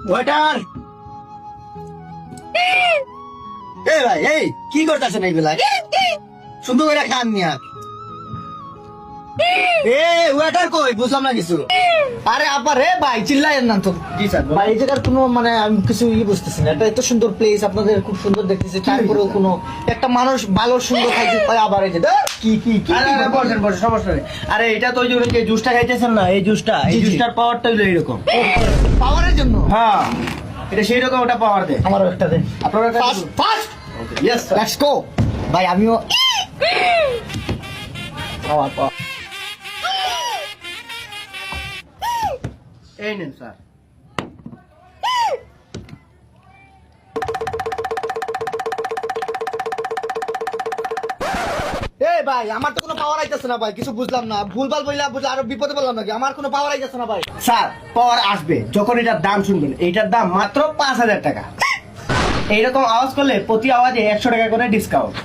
Waiter, এই ভাই, এই কি করতেছেন এই বেলায়? সুন্দর করে খান নিয়া। এ ওয়েটার কই, বুঝলাম না কিছু। আরে আপা রে ভাই, চিল্লায়েন না তো। জি স্যার। ভাই এই জায়গার কোনো মানে আমি কিছু বুঝতেছি না। এটা এত সুন্দর প্লেস, আপনাদের খুব সুন্দর দেখতেছি, তারপরেও কোনো একটা মানুষ ভালো সুন্দর খাইতে পারে, আবার এই যে কি কি কি আরে আরে বসেন বসেন, সমস্যা নেই। আরে এটা তো ওই যে জুসটা খাইতেছেন না, এই জুসটা, এই জি, জি। জুসটার পাওয়ারটা হলো এইরকম। পাওয়ারের জন্য হ্যাঁ, এটা সেই রকম, ওটা পাওয়ার দেয়। আমারও একটা দেন। আপনারা fast fast, yes sir. Let's go. ভাই আমিও পাওয়ার পাওয়ার। এই নেন স্যার। এই ভাই আমার তো কোনো পাওয়ার আইতেছে না ভাই, কিছু বুঝলাম না। ভুলভাল বললাম, বুঝলে আরো বিপদে বললাম নাকি? আমার কোনো পাওয়ার আইতেছে না ভাই। স্যার পাওয়ার আসবে যখন এটার দাম শুনবেন। এইটার দাম মাত্র 5,000 টাকা। এইরকম আওয়াজ করলে প্রতি আওয়াজে 100 টাকা করে ডিসকাউন্ট।